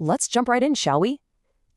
let's jump right in, shall we?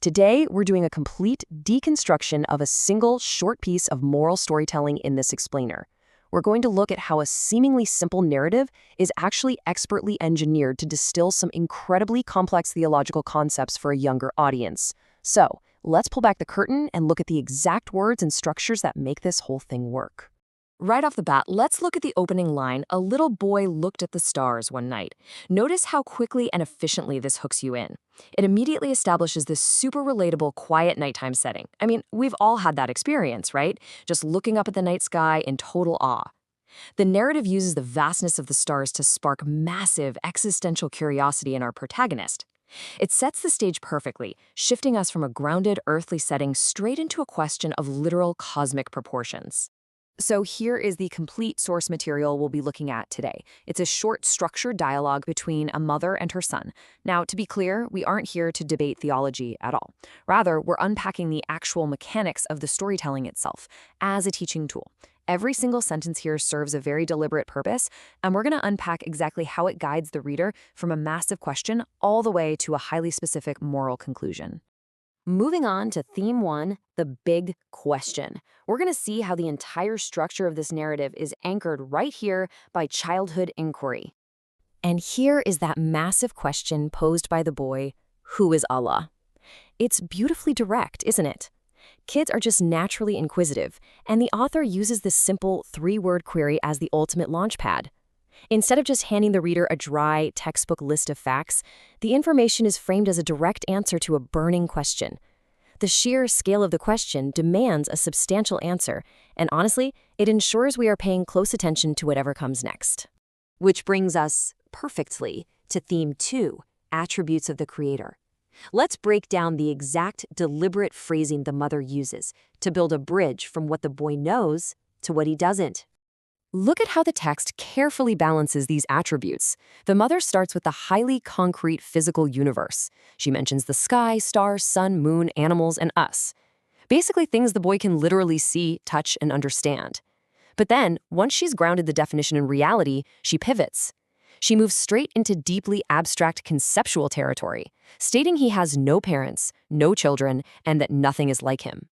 Today, we're doing a complete deconstruction of a single short piece of moral storytelling in this explainer. We're going to look at how a seemingly simple narrative is actually expertly engineered to distill some incredibly complex theological concepts for a younger audience. So, let's pull back the curtain and look at the exact words and structures that make this whole thing work. Right off the bat, let's look at the opening line, "A little boy looked at the stars one night." Notice how quickly and efficiently this hooks you in. It immediately establishes this super relatable, quiet nighttime setting. I mean, we've all had that experience, right? Just looking up at the night sky in total awe. The narrative uses the vastness of the stars to spark massive existential curiosity in our protagonist. It sets the stage perfectly, shifting us from a grounded, earthly setting straight into a question of literal cosmic proportions. So here is the complete source material we'll be looking at today. It's a short, structured dialogue between a mother and her son. Now, to be clear, we aren't here to debate theology at all. Rather, we're unpacking the actual mechanics of the storytelling itself as a teaching tool. Every single sentence here serves a very deliberate purpose, and we're going to unpack exactly how it guides the reader from a massive question all the way to a highly specific moral conclusion. Moving on to Theme 1, the big question. We're going to see how the entire structure of this narrative is anchored right here by childhood inquiry. And here is that massive question posed by the boy, who is Allah? It's beautifully direct, isn't it? Kids are just naturally inquisitive, and the author uses this simple three-word query as the ultimate launchpad. Instead of just handing the reader a dry, textbook list of facts, the information is framed as a direct answer to a burning question. The sheer scale of the question demands a substantial answer, and honestly, it ensures we are paying close attention to whatever comes next. Which brings us perfectly to Theme 2, Attributes of the Creator. Let's break down the exact, deliberate phrasing the mother uses to build a bridge from what the boy knows to what he doesn't. Look at how the text carefully balances these attributes. The mother starts with the highly concrete physical universe. She mentions the sky, stars, sun, moon, animals, and us. Basically things the boy can literally see, touch, and understand. But then, once she's grounded the definition in reality, she pivots. She moves straight into deeply abstract conceptual territory, stating he has no parents, no children, and that nothing is like him.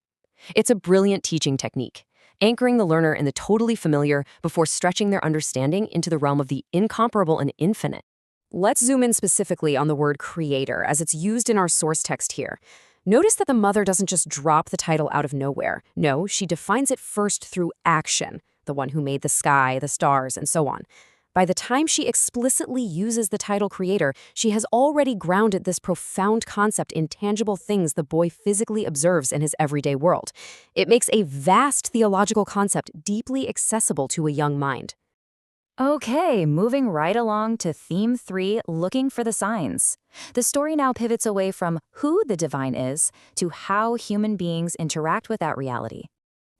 It's a brilliant teaching technique, anchoring the learner in the totally familiar before stretching their understanding into the realm of the incomparable and infinite. Let's zoom in specifically on the word creator as it's used in our source text here. Notice that the mother doesn't just drop the title out of nowhere. No, she defines it first through action, the one who made the sky, the stars, and so on. By the time she explicitly uses the title creator, she has already grounded this profound concept in tangible things the boy physically observes in his everyday world. It makes a vast theological concept deeply accessible to a young mind. Okay, moving right along to Theme 3, Looking for the Signs. The story now pivots away from who the divine is to how human beings interact with that reality.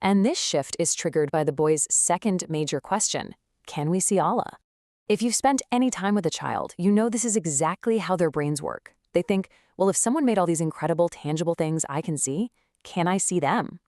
And this shift is triggered by the boy's second major question: can we see Allah? If you've spent any time with a child, you know this is exactly how their brains work. They think, well, if someone made all these incredible, tangible things I can see, can I see them?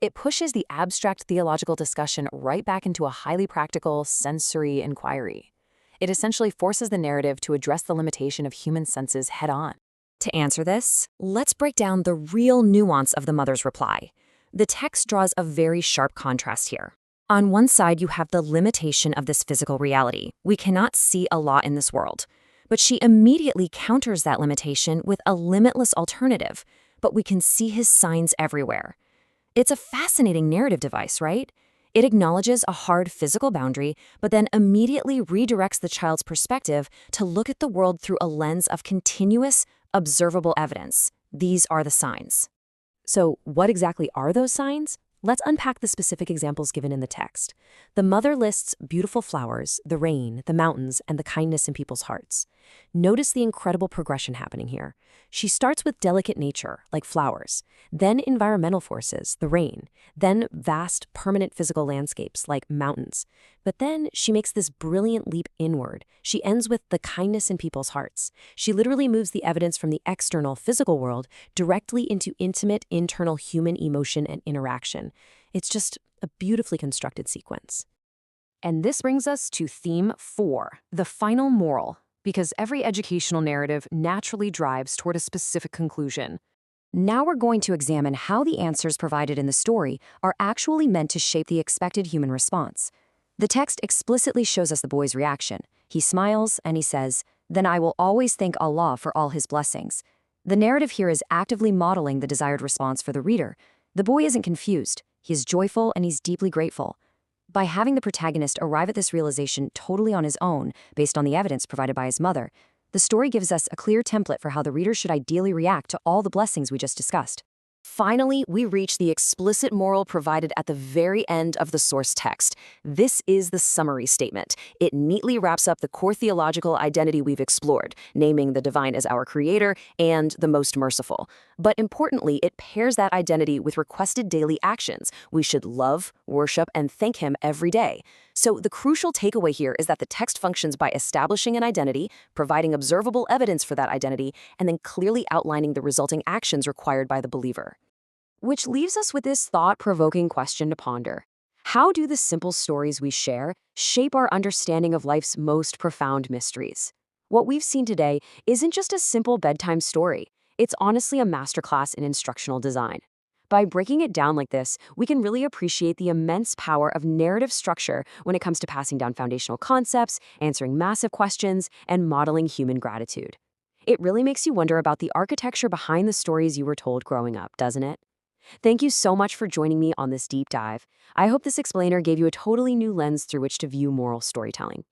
It pushes the abstract theological discussion right back into a highly practical, sensory inquiry. It essentially forces the narrative to address the limitation of human senses head-on. To answer this, let's break down the real nuance of the mother's reply. The text draws a very sharp contrast here. On one side, you have the limitation of this physical reality. We cannot see Allah in this world. But she immediately counters that limitation with a limitless alternative. But we can see his signs everywhere. It's a fascinating narrative device, right? It acknowledges a hard physical boundary, but then immediately redirects the child's perspective to look at the world through a lens of continuous, observable evidence. These are the signs. So, what exactly are those signs? Let's unpack the specific examples given in the text. The mother lists beautiful flowers, the rain, the mountains, and the kindness in people's hearts. Notice the incredible progression happening here. She starts with delicate nature, like flowers, then environmental forces, the rain, then vast, permanent physical landscapes, like mountains. But then she makes this brilliant leap inward. She ends with the kindness in people's hearts. She literally moves the evidence from the external physical world directly into intimate, internal human emotion and interaction. It's just a beautifully constructed sequence. And this brings us to Theme 4, the final moral. because every educational narrative naturally drives toward a specific conclusion. Now we're going to examine how the answers provided in the story are actually meant to shape the expected human response. The text explicitly shows us the boy's reaction. He smiles and he says, "Then I will always thank Allah for all his blessings." The narrative here is actively modeling the desired response for the reader. The boy isn't confused. He is joyful and he's deeply grateful. By having the protagonist arrive at this realization totally on his own, based on the evidence provided by his mother, the story gives us a clear template for how the reader should ideally react to all the blessings we just discussed. Finally, we reach the explicit moral provided at the very end of the source text. This is the summary statement. It neatly wraps up the core theological identity we've explored, naming the divine as our creator and the most merciful. But importantly, it pairs that identity with requested daily actions. We should love, worship, and thank him every day. So the crucial takeaway here is that the text functions by establishing an identity, providing observable evidence for that identity, and then clearly outlining the resulting actions required by the believer. Which leaves us with this thought-provoking question to ponder. How do the simple stories we share shape our understanding of life's most profound mysteries? What we've seen today isn't just a simple bedtime story. It's honestly a masterclass in instructional design. By breaking it down like this, we can really appreciate the immense power of narrative structure when it comes to passing down foundational concepts, answering massive questions, and modeling human gratitude. It really makes you wonder about the architecture behind the stories you were told growing up, doesn't it? Thank you so much for joining me on this deep dive. I hope this explainer gave you a totally new lens through which to view moral storytelling.